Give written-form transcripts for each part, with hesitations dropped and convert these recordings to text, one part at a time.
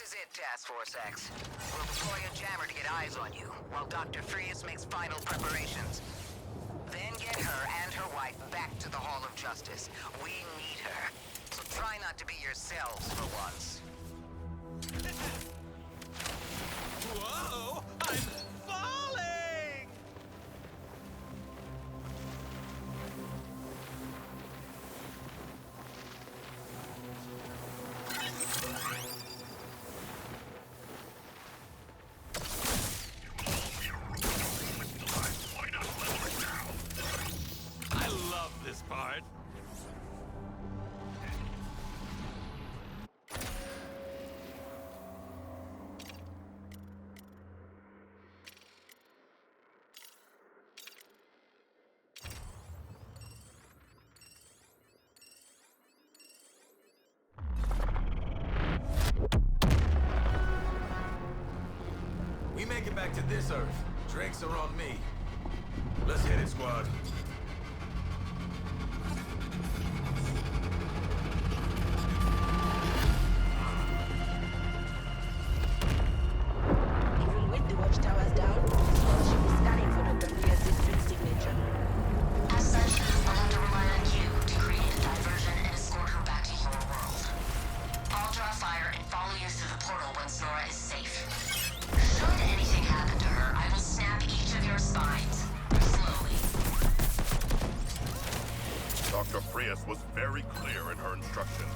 This is it, Task Force X. We'll deploy a jammer to get eyes on you, while Dr. Freus makes final preparations. Then get her and her wife back to the Hall of Justice. We need her. So try not to be yourselves for once. Whoa! I'm falling! I love this part. We make it back to this Earth. Drinks are on me. Let's hit it, squad. Even with the watchtowers down, Squad ship is scanning for Dr. Freya's district signature. As such, I'll have to rely on you to create a diversion and escort her back to your world. I'll draw fire and follow you through the portal once Nora is safe. Should anything happen to her, I will snap each of your spines. Slowly. Dr. Freus was very clear in her instructions.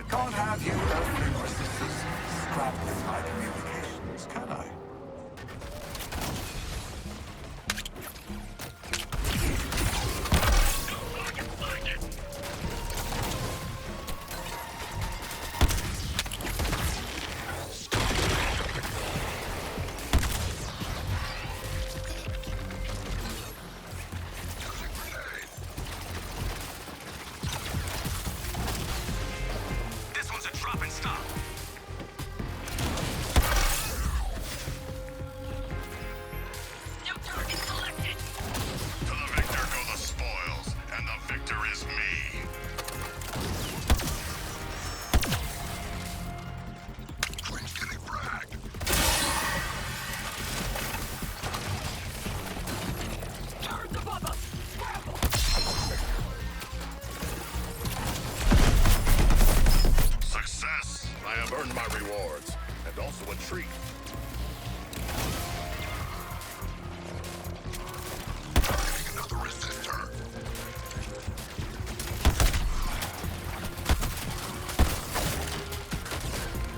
Can't have you earthly princesses strapped with my communications, can I? This one's a drop and stop. New target selected. To the victor go the spoils, and the victor is me. Quick's getting fragged. Turret above us. Scramble. Success! I have earned my rewards, and also a treat. Targeting another resistor.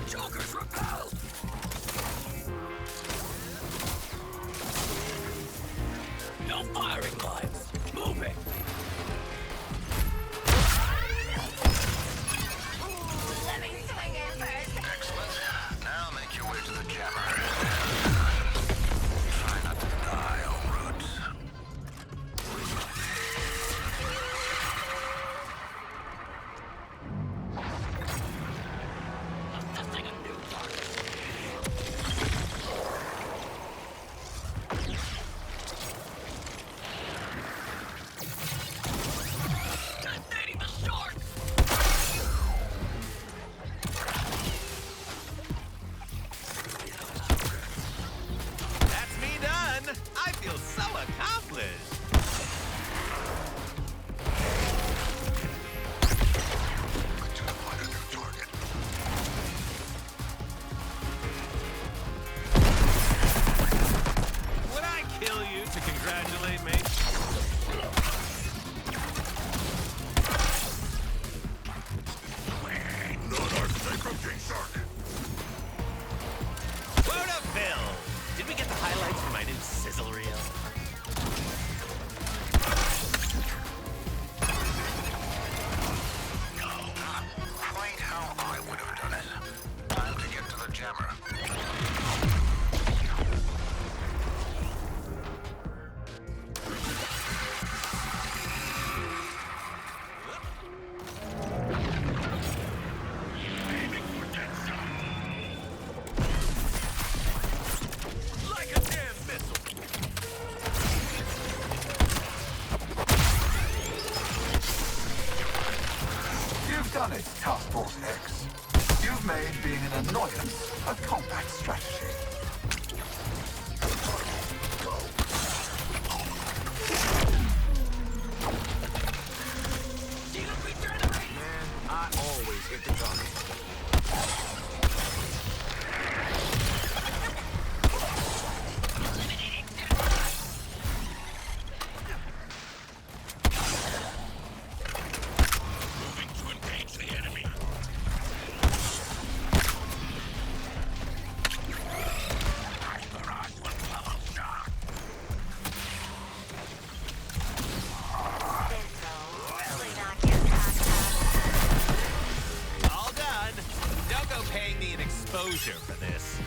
Joker's repelled. No firing lines. Moving. Let me swing in first. Excellent. Now make your way to the jammer. Try not to die en route. Assessing a new target. Detonating the shark. That's me done. I feel so accomplished. To find a new target. Would I kill you to congratulate me? Not our sacred King Shark. Quota Bill. Did we get the highlights from my new sizzle reel? Not quite how I would have done it. Time to get to the jammer. Like a damn missile. You've done it, Task Force X. You've made being an annoyance a combat strategy. Man, I always get the talking. Moving to engage the enemy. Barrage with level shock. All done. Don't go paying me an exposure for this.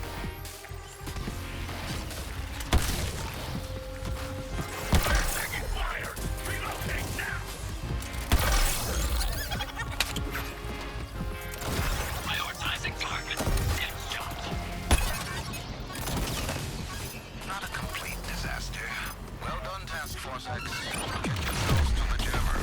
Taking fire. Reloading now. Prioritizing target. Get shot. Not a complete disaster. Well done, Task Force X. Get yourselves to the jammer.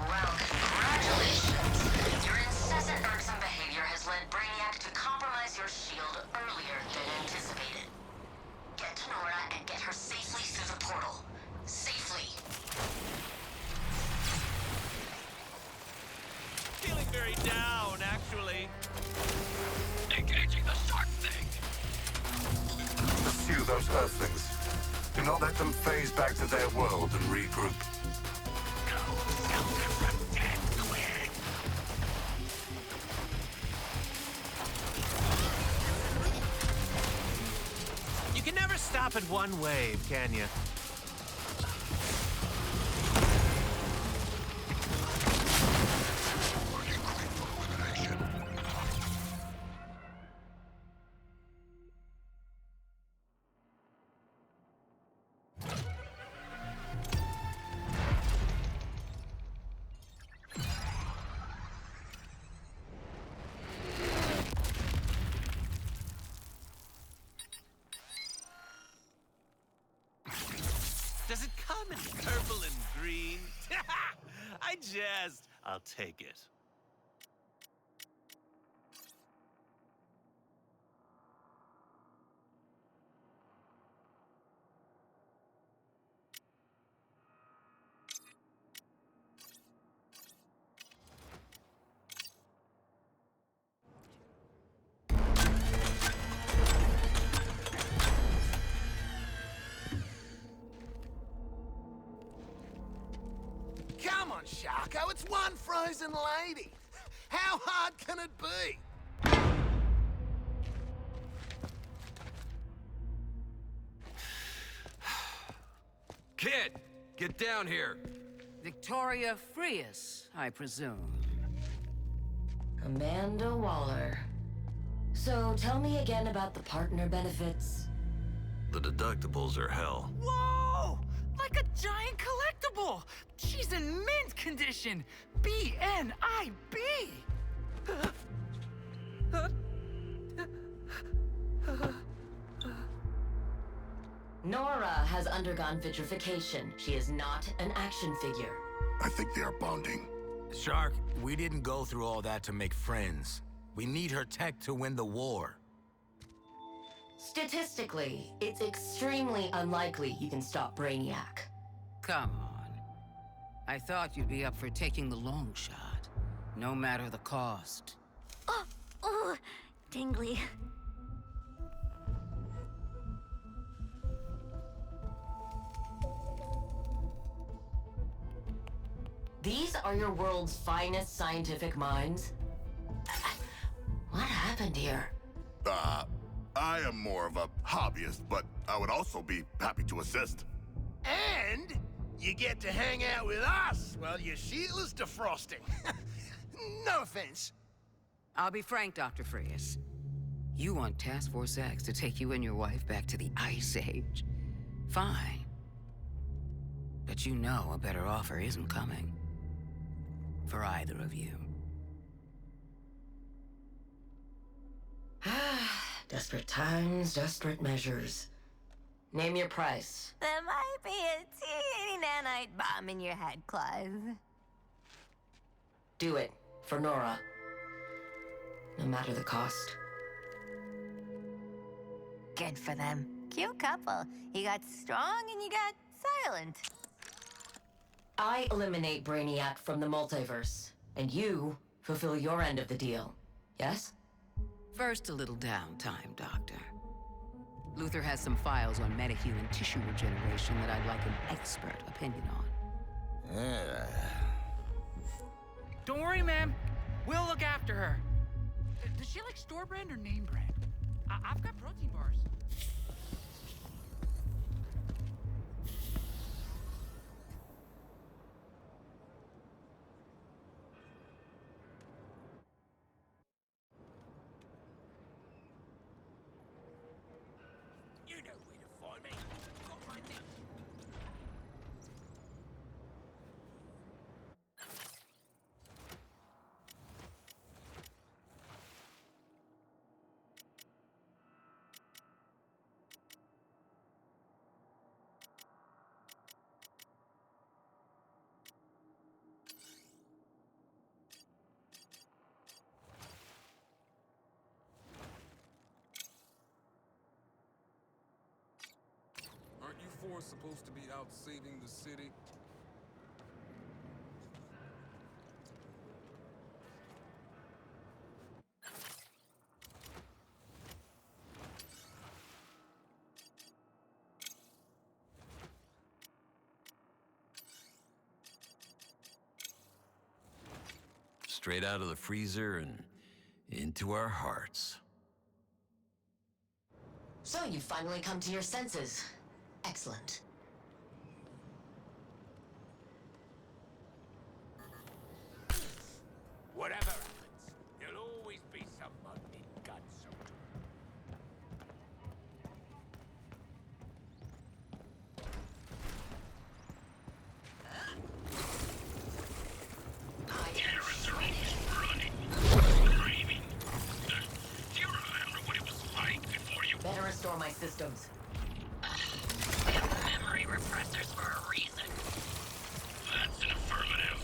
Well, congratulations. Your incessant irksome behavior has led Brainiac to compromise your shield earlier than anticipated. Get to Nora and get her safely through the portal. Safely. Feeling very down, actually. Engaging the shark thing. Pursue those Earthlings. Do not let them phase back to their world and regroup. You can never stop at one wave, can you? Does it come in purple and green? I'll take it. Come on, Sharko, it's one frozen lady. How hard can it be? Kid, get down here. Victoria Frias, I presume. Amanda Waller. So tell me again about the partner benefits. The deductibles are hell. Whoa! Like a giant collectible! She's in mint condition! BNIB! Nora has undergone vitrification. She is not an action figure. I think they are bonding. Shark, we didn't go through all that to make friends. We need her tech to win the war. Statistically, it's extremely unlikely you can stop Brainiac. Come on. I thought you'd be up for taking the long shot, no matter the cost. Oh, tingly. These are your world's finest scientific minds? What happened here? I am more of a hobbyist, but I would also be happy to assist. And you get to hang out with us while your shield is defrosting. No offense. I'll be frank, Dr. Frias. You want Task Force X to take you and your wife back to the Ice Age. Fine. But you know a better offer isn't coming. For either of you. Desperate times, desperate measures. Name your price. There might be a teeny nanite bomb in your head, Clive. Do it. For Nora. No matter the cost. Good for them. Cute couple. You got strong and you got silent. I eliminate Brainiac from the multiverse, and you fulfill your end of the deal. Yes? First, a little downtime, Doctor. Luther has some files on metahuman tissue regeneration that I'd like an expert opinion on. Don't worry, ma'am. We'll look after her. Does she like store brand or name brand? I've got protein bars. You know where to find me. Got my name. Aren't you four supposed to be out saving the city? Straight out of the freezer and into our hearts. So you finally come to your senses. Excellent. Whatever happens, there'll always be someone in Gunsel. Terrorists are always running, screaming. Do you remember what it was like before you... Better restore my systems. We have memory repressors for a reason. That's an affirmative.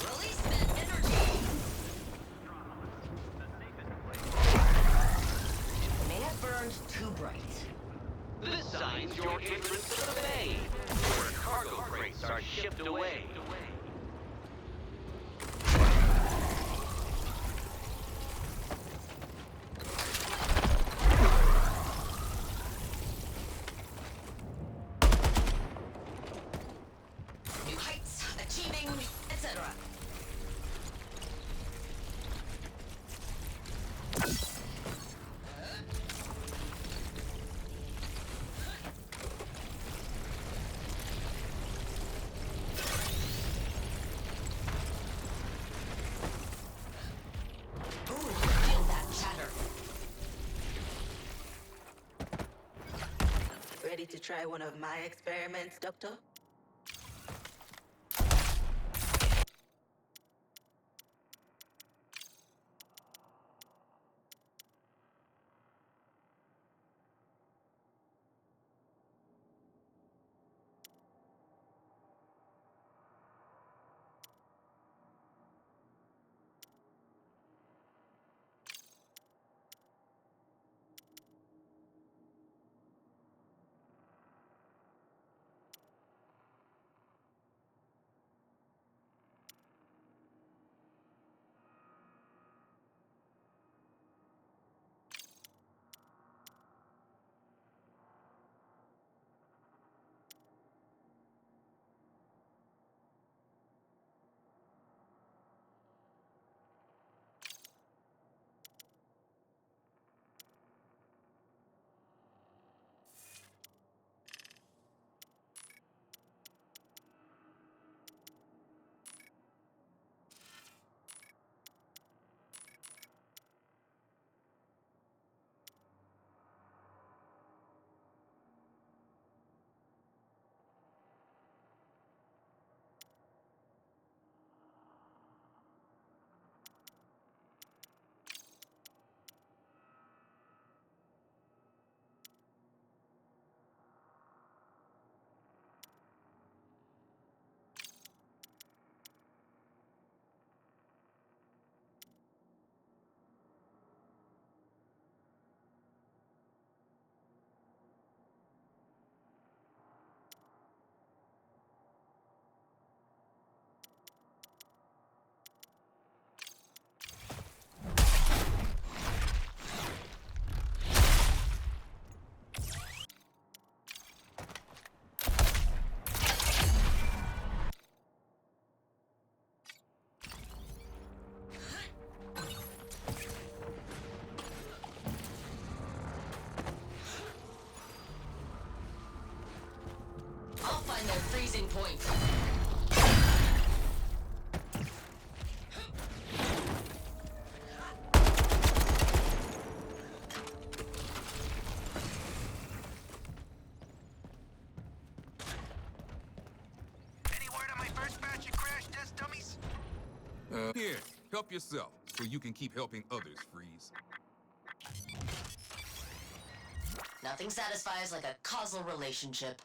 Release that energy! May have burned too bright. This sign's your entrance to the bay, where cargo crates are shipped away. New heights, achieving, etc. Ooh, feel that chatter. Ready to try one of my experiments, Doctor? find their freezing point. Any word on my first batch of crash test dummies? Here, help yourself so you can keep helping others, Freeze. Nothing satisfies like a causal relationship.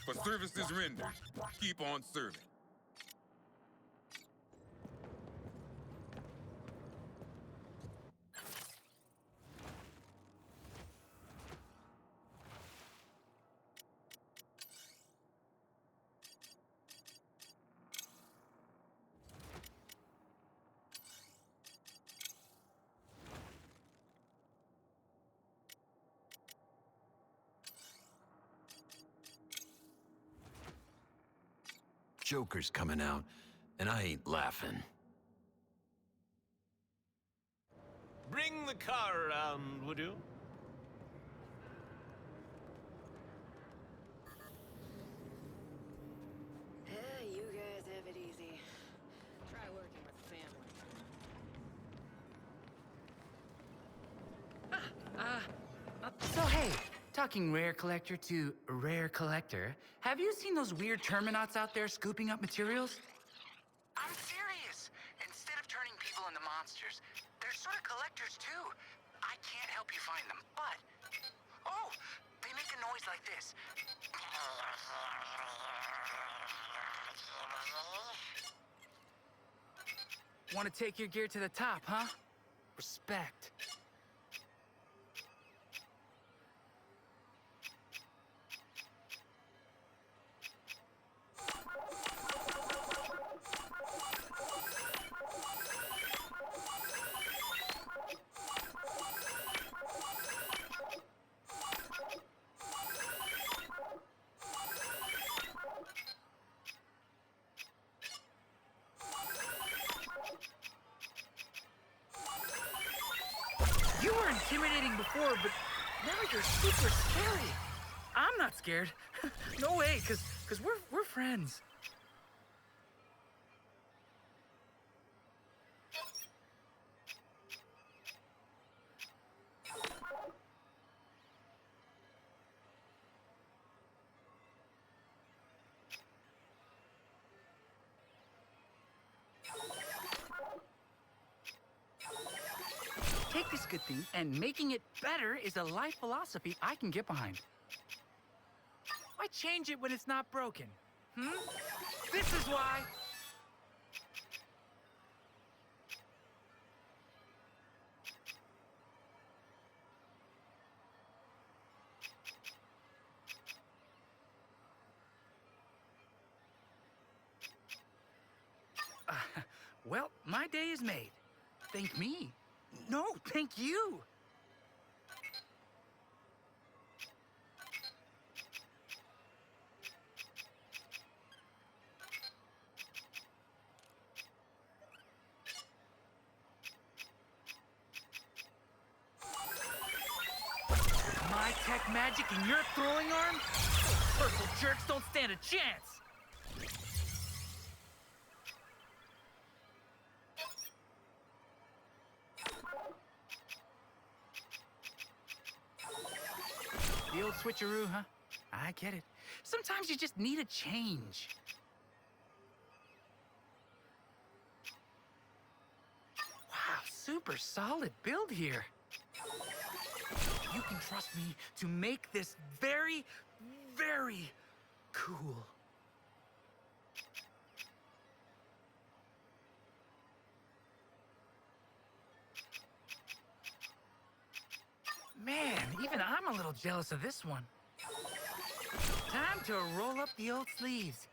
For services rendered, keep on serving. Joker's coming out, and I ain't laughing. Bring the car around, would you? You guys have it easy. Try working with family. So hey, talking rare collector to rare collector, have you seen those weird Terminauts out there scooping up materials? I'm serious. Instead of turning people into monsters, they're sort of collectors too. I can't help you find them, but... Oh, they make a noise like this. Want to take your gear to the top, huh? Respect. You were intimidating before, but now you're super scary. I'm not scared. No way, cause we're friends. Take this good thing, and making it better is a life philosophy I can get behind. Why change it when it's not broken? This is why. Well, my day is made. Thank me. No, thank you. My tech magic and your throwing arm? Purple jerks don't stand a chance. The old switcheroo, huh? I get it. Sometimes you just need a change. Wow, super solid build here. You can trust me to make this very, very cool. Man, even I'm a little jealous of this one. Time to roll up the old sleeves.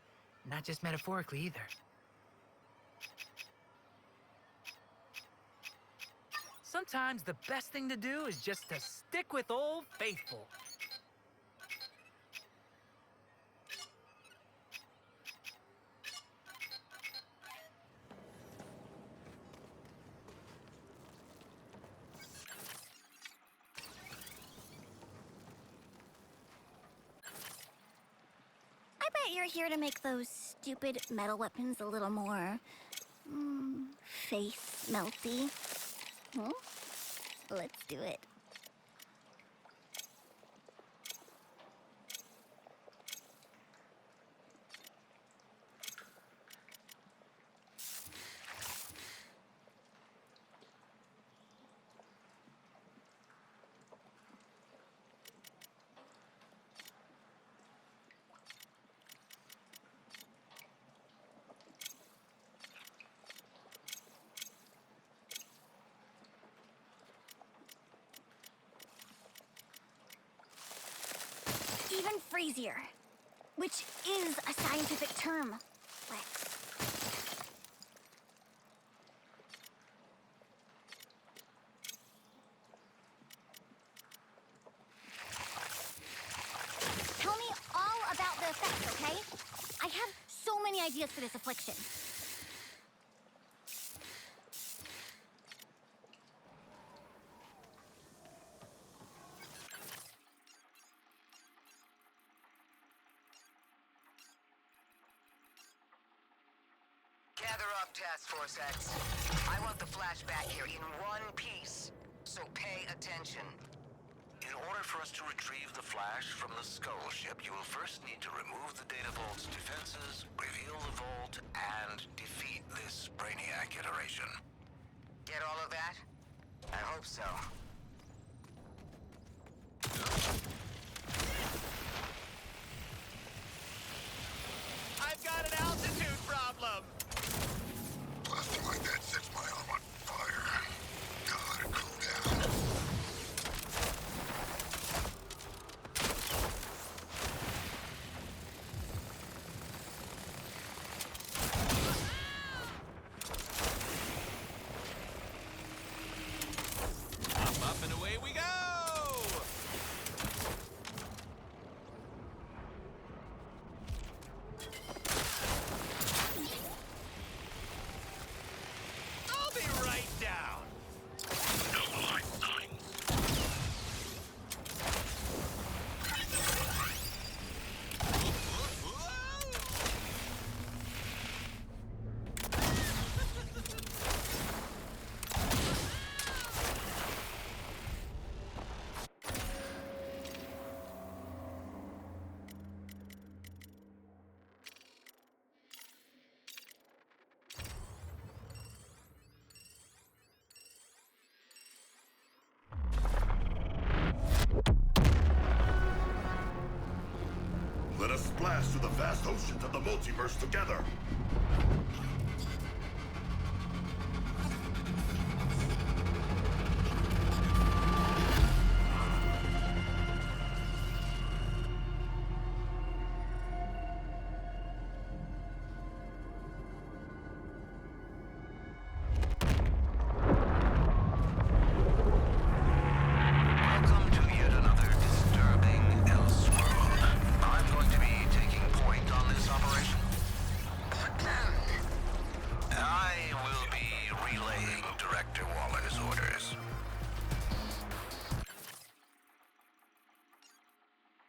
Not just metaphorically either. Sometimes the best thing to do is just to stick with Old Faithful. you're here to make those stupid metal weapons a little more... face melty. Hmm? Let's do it. Even freezier, which is a scientific term, Lex. Tell me all about the effects, okay? I have so many ideas for this affliction. Gather up, Task Force X. I want the flashback here in one piece, so pay attention. In order for us to retrieve the Flash from the Skull ship, you will first need to remove the Data Vault's defenses, reveal the vault, and defeat this Brainiac iteration. Get all of that? I hope so. I've got an altitude problem! Blasting like that sets my arm on fire. Gotta cool down. Up and away we go! I'll be right down. No life signs. Let us splash to the vast oceans of the multiverse together. Welcome to yet another disturbing Elseworld. I'm going to be taking point on this operation. I will be relaying Director Waller's orders.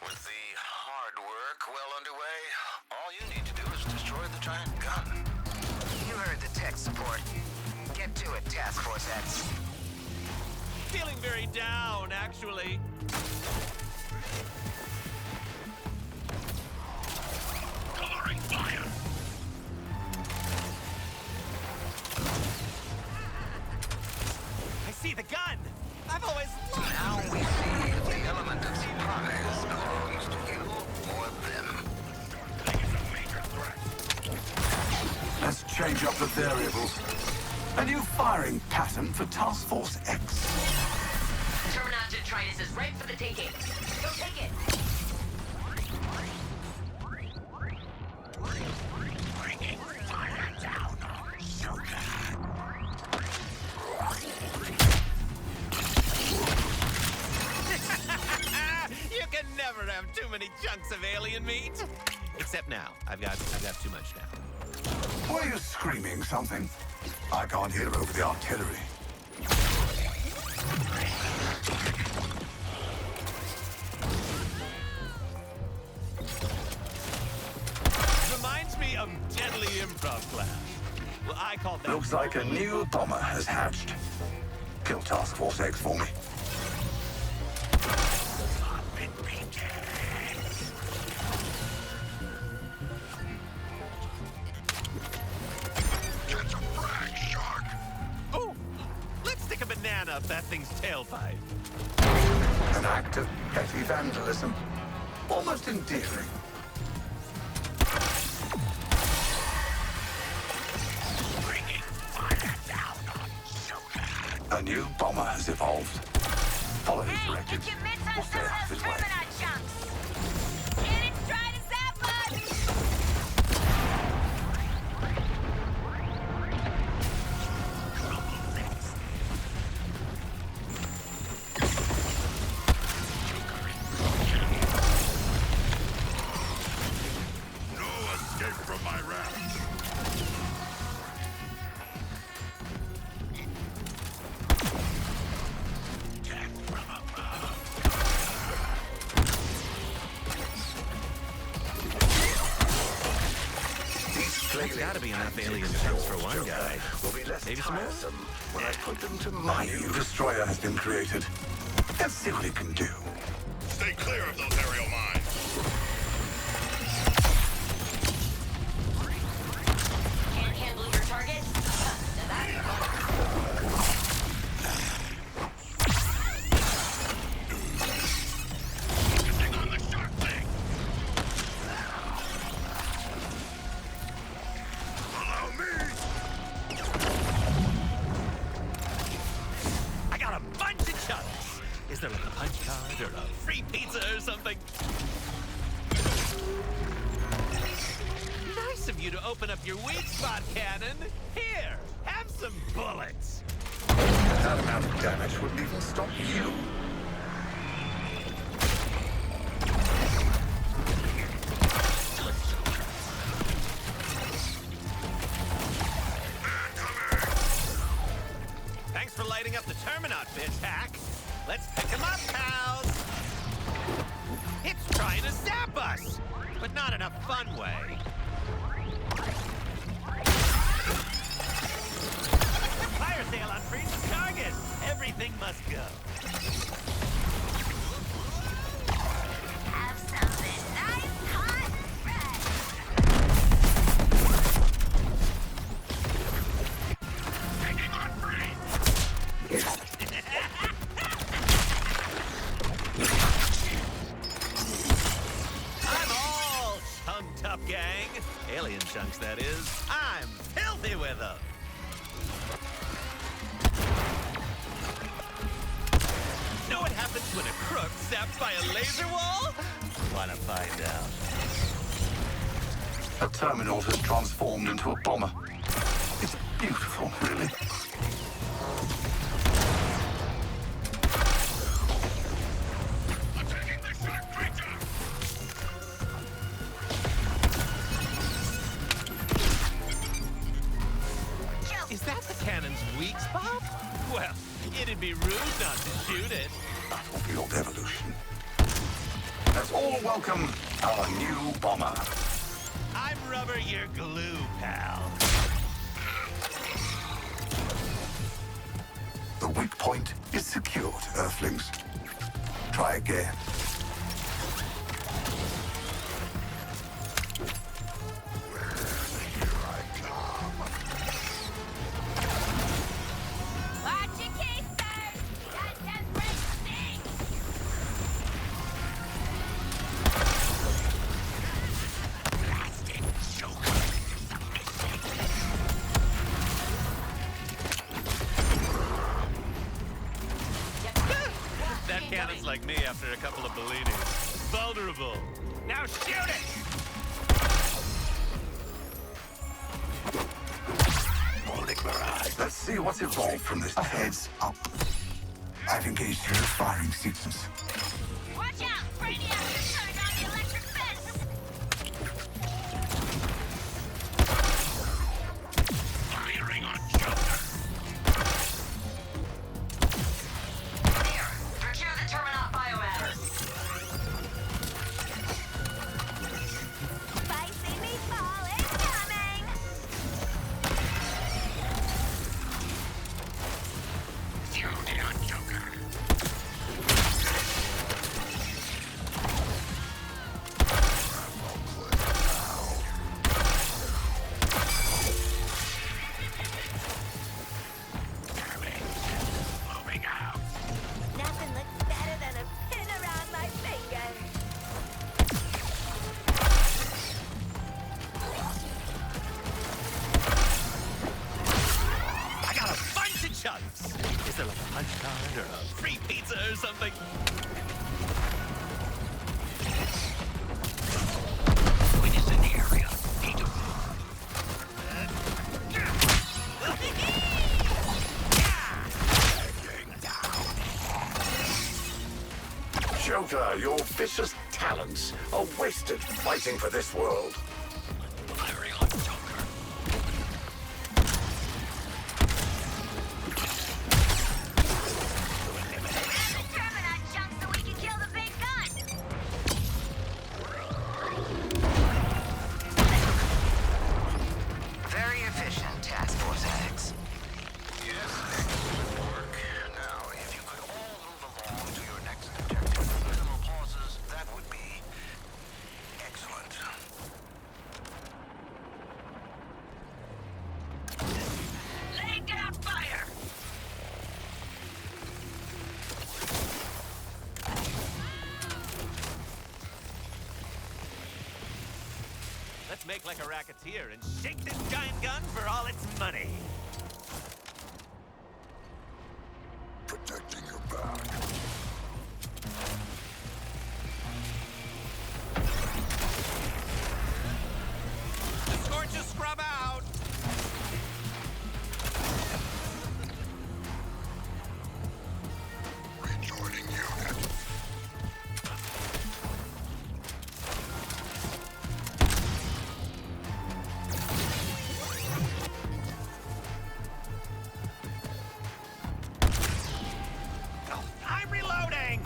With the hard work well underway, all you need to do is destroy the giant gun. You heard the tech support. Get to it, Task Force X. Feeling very down, actually. Coloring fire. I see the gun! I've always loved Now we see if the element of surprise belongs to you or them. Let's change up the variables. A new firing pattern for Task Force X. Terminator Detritus is right for the taking. Go take it! Bringing fire down on Sugar. You can never have too many chunks of alien meat. Except now. I've got too much now. Were you screaming something? I can't hear over the artillery. improv class. Well, I call that... Looks like a new bomber has hatched. Kill Task Force X for me. Catch a frag, shark! Oh, let's stick a banana up that thing's tailpipe. An act of petty vandalism. Almost endearing. A new bomber has evolved. Follow his directives. Get your mitts on We'll some stay of out of those his way. Terminaut chunks! And it's trying to zap us! No escape from my wrath. There's gotta be enough alien chunks for one guy. Will be less Maybe some more? tiresome when I put them to my new destroyer has been created. Let's see what it can do. Stay clear of those aerial mines. Can't handle your target? Focusing on the shark thing. Allow me. I got a bunch of chunks. Is there like a punch card or a free pizza or something? Nice of you to open up your weak spot cannon. Here, have some bullets. That amount of damage wouldn't even stop you. Thanks for lighting up the Terminaut, bitch hack. Let's pick him up, pals. It's trying to zap us, but not in a fun way. Fire sale on Freeze's target. Everything must go. Have something nice, hot, Taking on free. I'm all chunked up, gang. Alien chunks, that is. I'm filthy with them. Know what happens when a crook zapped by a laser wall? Wanna find out? A Terminaut has transformed into a bomber. It's beautiful, really. Attacking the shark creature. Is that the cannon's weak spot? Well, it'd be rude not to shoot it. That will be your evolution. Let's all welcome our new bomber. I'm Rubber, your glue, pal. The weak point is secured, Earthlings. Try again. Watch your case, sir! That death breath stinks! That cannon's like me after a couple of Bellinis. Vulnerable. Now shoot it! Morning Mirage. Let's see what's evolved from this. Heads up. I've engaged your firing sequence. Watch out! Brainiac just turned on the electric fence! Firing on shoulder. Here, procure the Terminaut biomatter. Spicy meatball incoming! pizza or something. Witness in the area. Need to Joker, your vicious talents are wasted fighting for this world. firing on Joker. Terminite jump so we can kill the big gun! Very efficient, Task Force X. Yes, excellent work. Now, if you could all move along to your next objective with minimal pauses, that would be excellent. Lay down fire! Let's make like a racketeer and shake this giant gun for all its money. Protecting your back. The scorches scrub out. Rejoining unit. I'm reloading.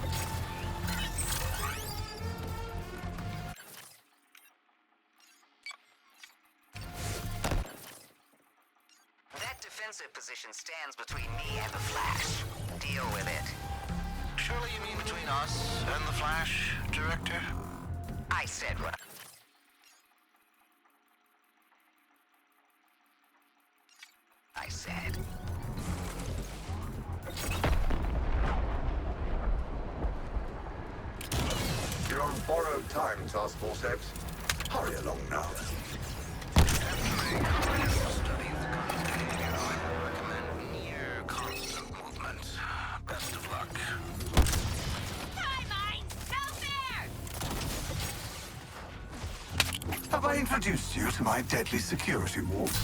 That defensive position stands between me and the Flash. Deal with it. Surely you mean between us and the Flash, Director? I said what I said. You're on borrowed time, Task Force X. Hurry along now. Study of the gun thing, I recommend near constant movement. Best of luck. Hi, mine! Go there! Have I introduced you to my deadly security walls?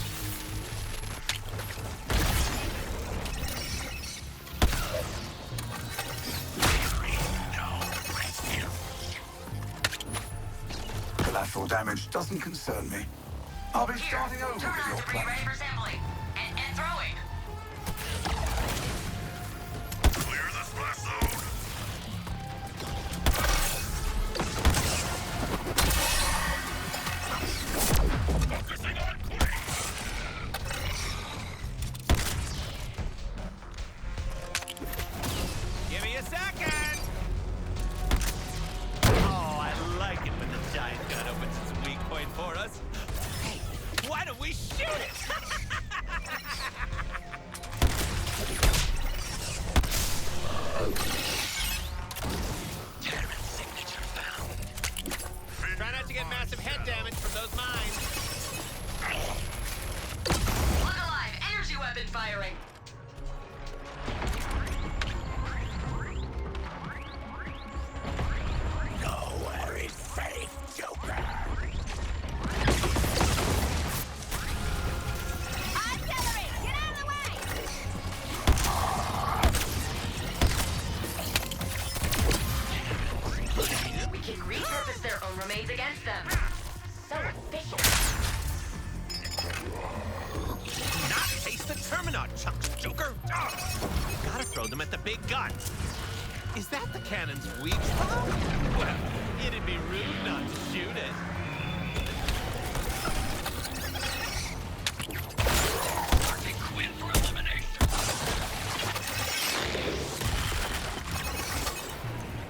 Collateral damage doesn't concern me. I'll be starting over with your plan. Ready for assembly. And throwing. Clear the splash zone. Focusing on quick! Give me a second. Oh, I like it when the giant gun opens its weak point for us. Hey, why don't we shoot it? Terran signature found. Try not to get massive head damage from those mines. Look alive! Energy weapon firing! Nowhere is safe, Joker. Artillery! Get out of the way! We can repurpose their own remains against them. So efficient. Not taste the Terminaut chunks, Joker. Gotta throw them at the big gun. Is that the cannon's weak spot? Well, it'd be rude not to shoot it. Marking Quinn for elimination.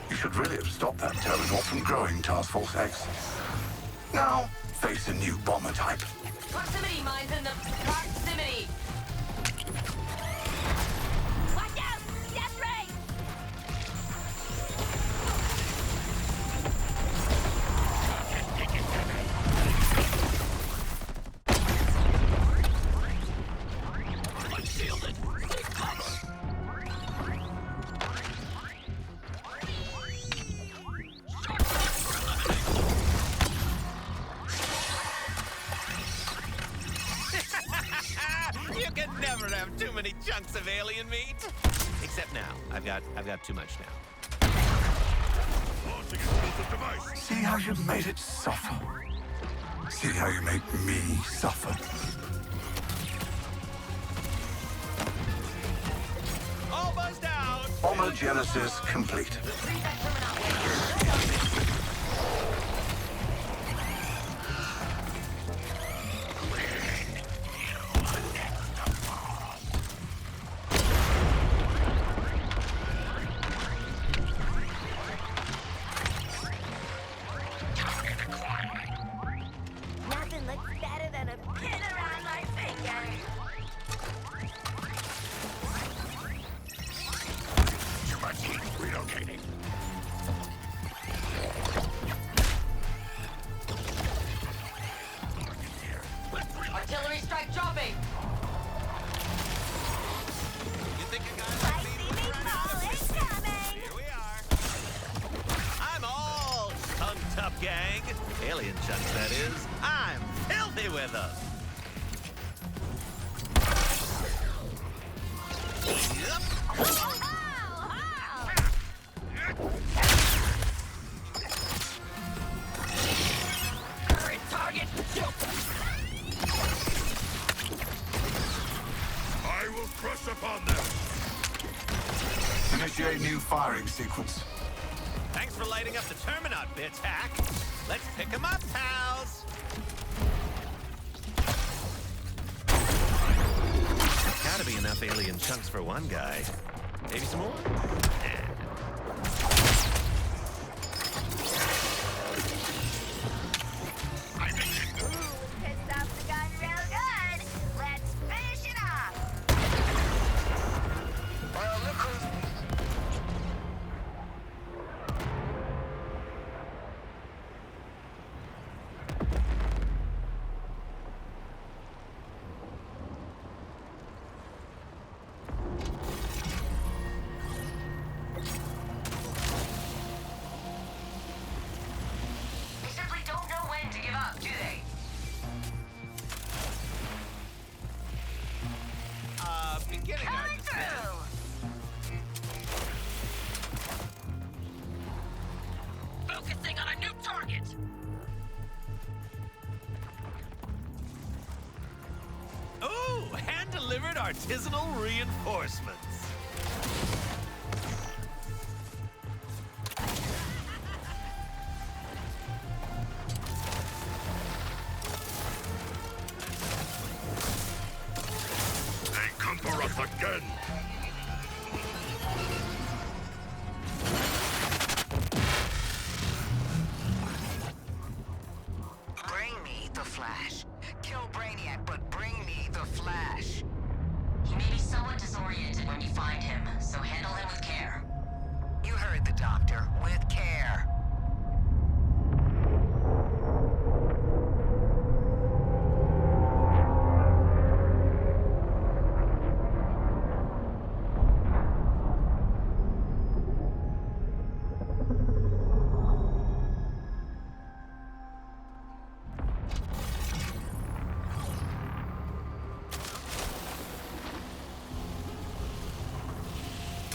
You should really have stopped that Terminaut from growing, Task Force X. Now, face a new bomber type. Proximity mines in the proximity. Watch out! Death ray! Unsealed it. Take cover. never have too many chunks of alien meat. Except now. I've got too much now. Launching explosive device. See how you made it suffer? See how you make me suffer? All buzzed out. Homogenesis complete. Nothing looks better than a pin around my finger. Too much heat. Relocating. Artillery strike dropping! You think a guy like me would run out of this? Here we are. I'm all chunked up, gang. Alien chunks, that is. I'm filthy with them. Yep. Current target, I will crush upon them. Initiate new firing sequence. Thanks for lighting up the Terminaut, bitch hack. Let's pick 'em up, pals. Gotta be enough alien chunks for one guy. Maybe some more? Pissed off the gun real good. Let's finish it off. Well, look who's... They simply don't know when to give up, do they? Beginning Coming through. focusing on a new target. Ooh, hand-delivered artisanal reinforcements. They come for us again. Bring me the Flash. Kill Brainiac, but bring me the Flash. He may be somewhat disoriented when you find him, so handle him with care. You heard the doctor. With care.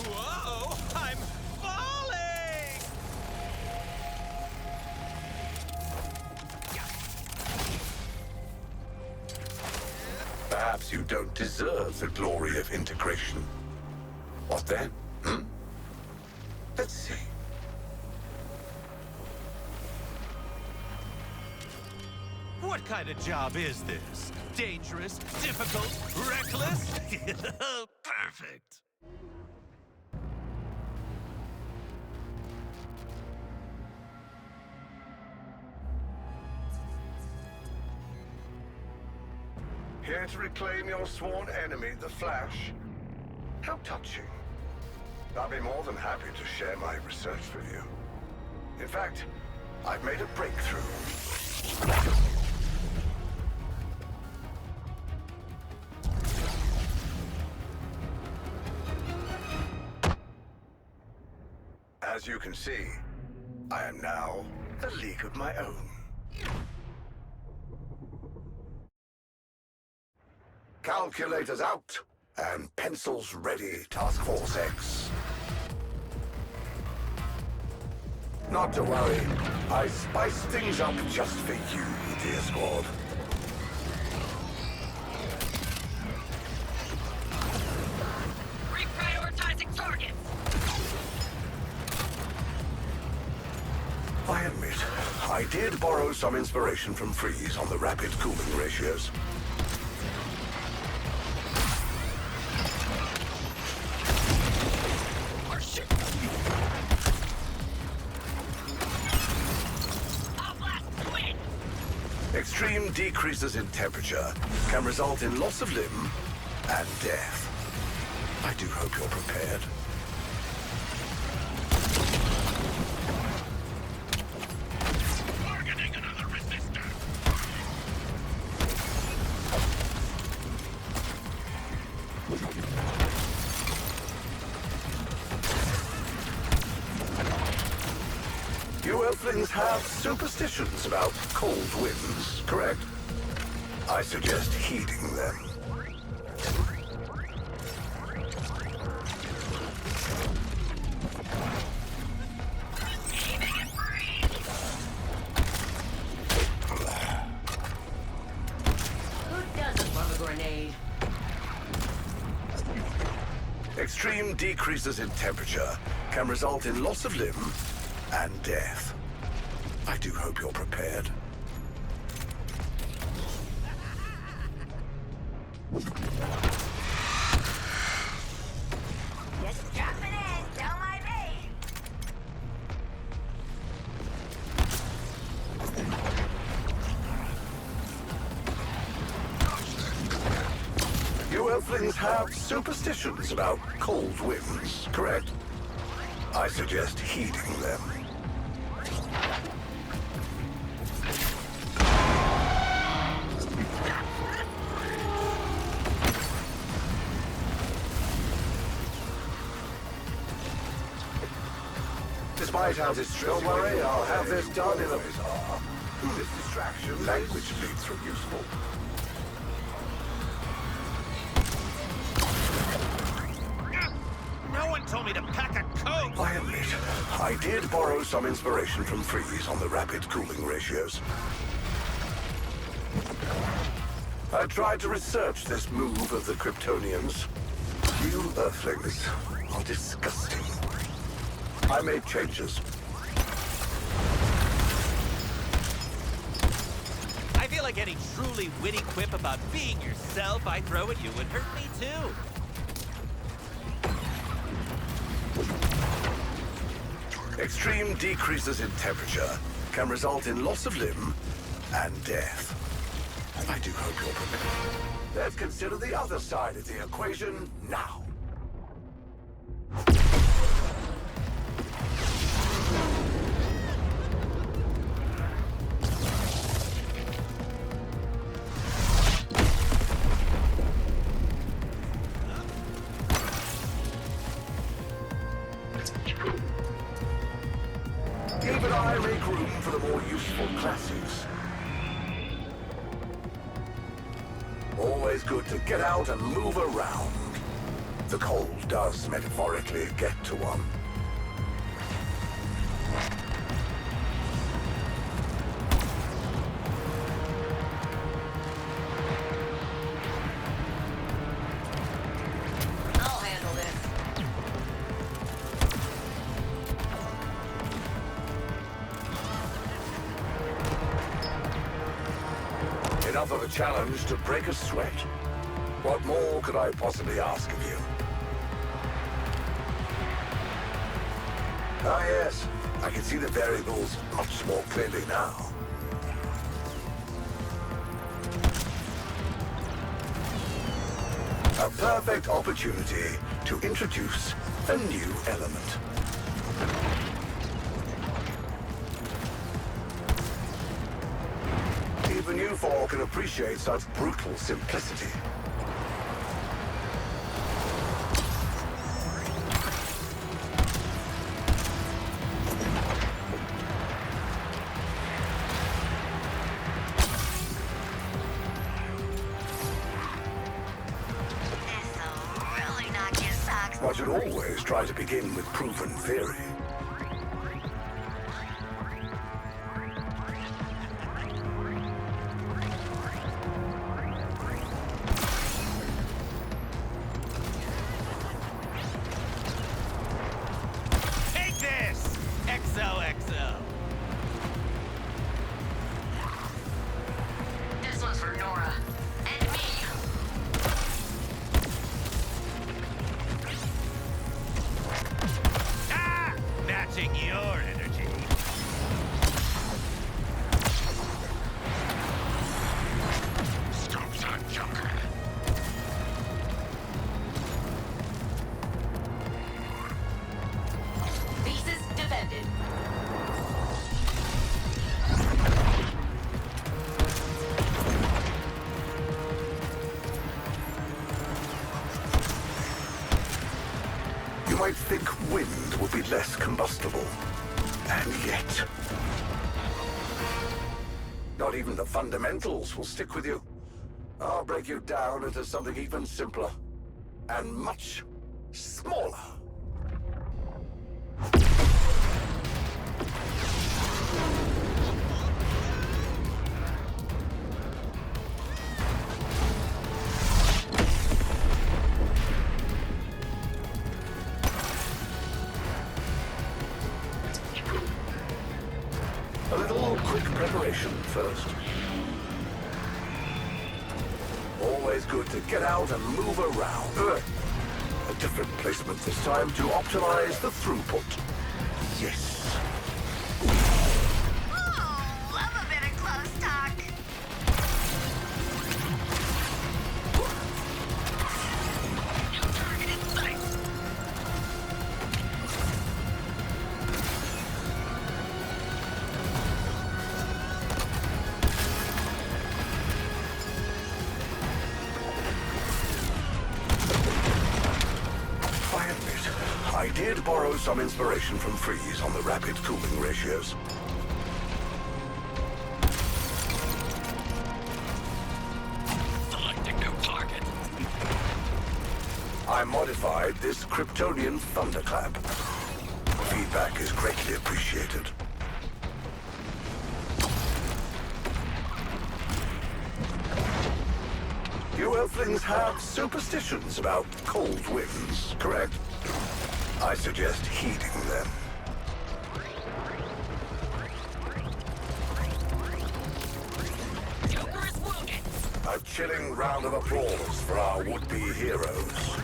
Whoa, I'm falling! Perhaps you don't deserve the glory of integration. What then? Let's see. What kind of job is this? Dangerous? Difficult? Reckless? Perfect. Here to reclaim your sworn enemy, the Flash? How touching. I'll be more than happy to share my research with you. In fact, I've made a breakthrough. As you can see, I am now a league of my own. Calculators out, and pencils ready, Task Force X. Not to worry, I spiced things up just for you, dear squad. Reprioritizing targets. I admit, I did borrow some inspiration from Freeze on the rapid cooling ratios. Extreme decreases in temperature can result in loss of limb and death. I do hope you're prepared. Targeting another resistor. You Earthlings have superstitions about cold winds, correct? I suggest heeding them. Who doesn't love a grenade? Extreme decreases in temperature can result in loss of limb and death. I do hope you're prepared. Just dropping in, don't mind me. You Earthlings have superstitions about cold winds, correct? I suggest heeding them. Despite how don't worry, I'll have this done in a bizarre. This distraction, language bleeds from useful. No one told me to pack a coat! I admit, I did borrow some inspiration from Freeze on the rapid cooling ratios. I tried to research this move of the Kryptonians. You Earthlings are disgusting. I made changes. I feel like any truly witty quip about being yourself I throw at you would hurt me too. Extreme decreases in temperature can result in loss of limb and death. I do hope you're prepared. Let's consider the other side of the equation now. Even I make room for the more useful classes. Always good to get out and move around. The cold does metaphorically get to one. I'll handle this. Enough of a challenge to break a sweat. What more could I possibly ask of you? Ah, yes. I can see the variables much more clearly now. A perfect opportunity to introduce a new element. Even you four can appreciate such brutal simplicity. One should always try to begin with proven theory. Take this! XOXO. This one's for Nora. And me. Ah! Matching your energy. Scope's on, Joker. Thesis defended. You might think wind would be less combustible. And yet... not even the fundamentals will stick with you. I'll break you down into something even simpler. And much smaller. A little quick preparation first. Always good to get out and move around. A different placement this time to optimize the throughput. Yes. Ooh, love a bit of close talk. New target in sight. I admit, I did borrow some inspiration from Freeze on the rapid cooling ratios. Selecting new target. I modified this Kryptonian thunderclap. Feedback is greatly appreciated. You Earthlings have superstitions about cold winds, correct? I suggest heeding them. Joker is wounded. A chilling round of applause for our would-be heroes.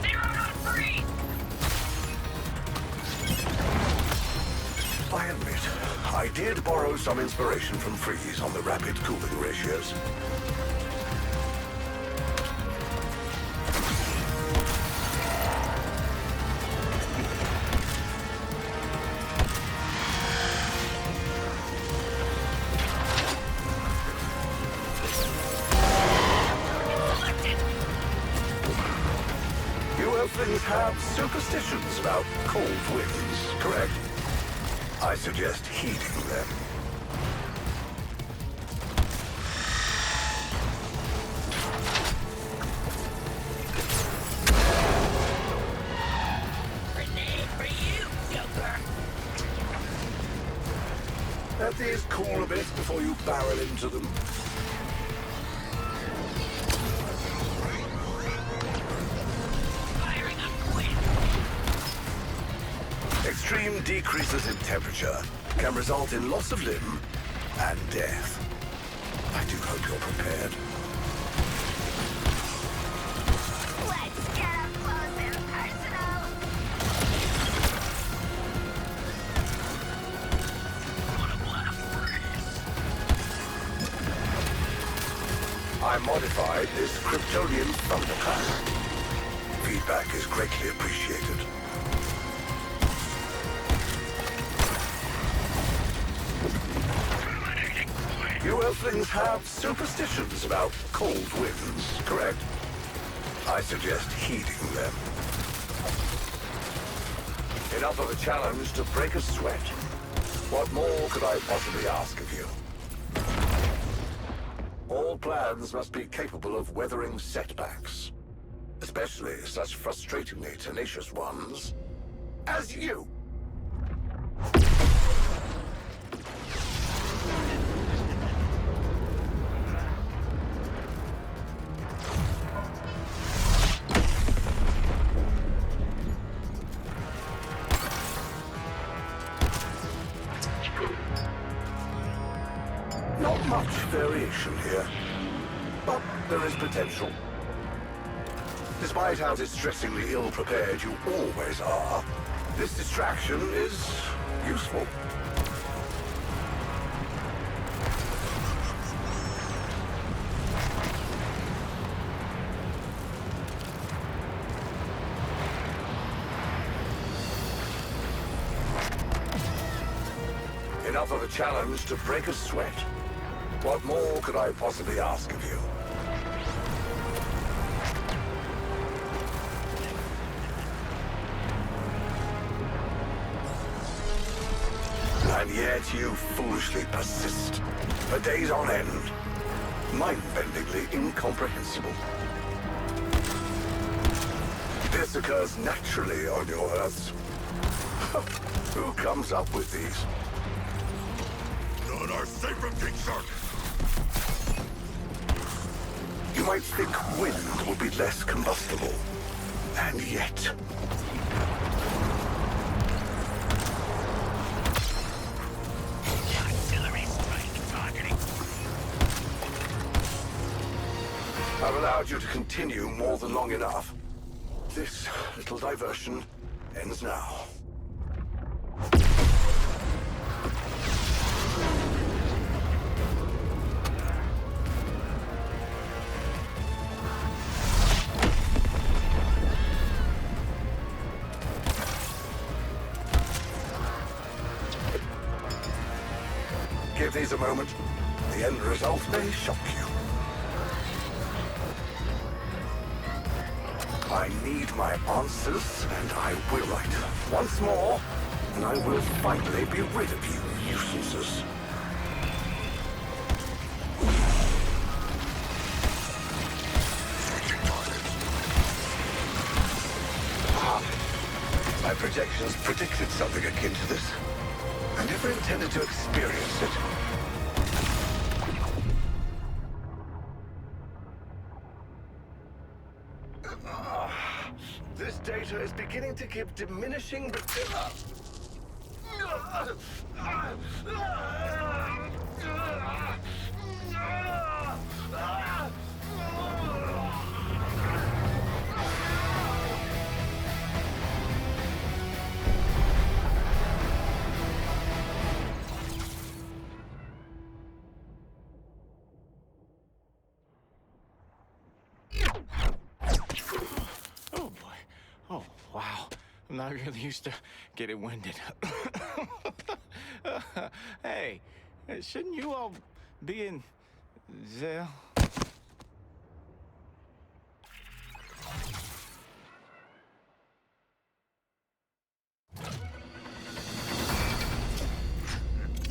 Zero on freeze. I admit, I did borrow some inspiration from Freeze on the rapid cooling ratios. Selected. You Earthlings have superstitions about cold winds, correct? I suggest heeding them. Grenade for you, Joker. Let these cool a bit before you barrel into them. Firing on Quinn. Extreme decreases in temperature can result in loss of limb and death. I do hope you're prepared. Let's get up close and personal. Wanna blast freeze. I modified this Kryptonian thunderclap. Feedback is greatly appreciated. Terminating Quinn. You Earthlings have superstitions about cold winds, correct? I suggest heeding them. Enough of a challenge to break a sweat. What more could I possibly ask of you? All plans must be capable of weathering setbacks. Especially such frustratingly tenacious ones as you. Not much variation here, but there is potential. Despite how distressingly ill-prepared you always are, this distraction is useful. Enough of a challenge to break a sweat. What more could I possibly ask of you? And yet you foolishly persist. For days on end. Mind-bendingly incomprehensible. This occurs naturally on your Earths. Who comes up with these? None are safe from King Shark! You might think wind would be less combustible. And yet... I've allowed you to continue more than long enough. This little diversion ends now. Give these a moment. The end result may shock you. I need my answers, and I will write. Once more, and I will finally be rid of you, nuisances. My projections predicted something akin to this. I never intended to experience it. This data is beginning to give diminishing Oh, boy. Oh, wow. I'm not really used to getting winded. Hey, shouldn't you all be in jail?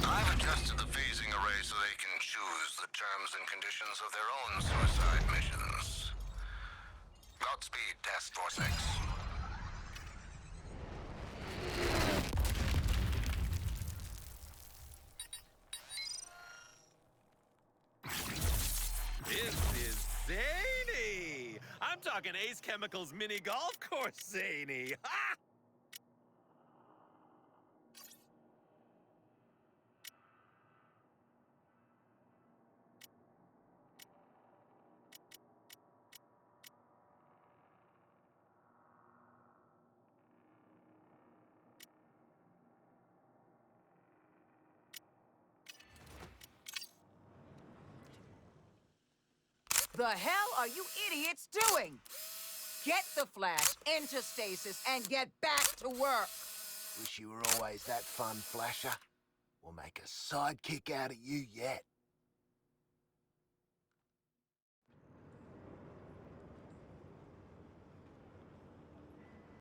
I've adjusted the phasing array so they can choose the terms and conditions of their own suicide missions. Godspeed, Task Force X. This is zany! I'm talking Ace Chemicals mini golf course zany! Ha! The hell are you idiots doing? Get the Flash into stasis and get back to work. Wish you were always that fun, Flasher. We'll make a sidekick out of you yet.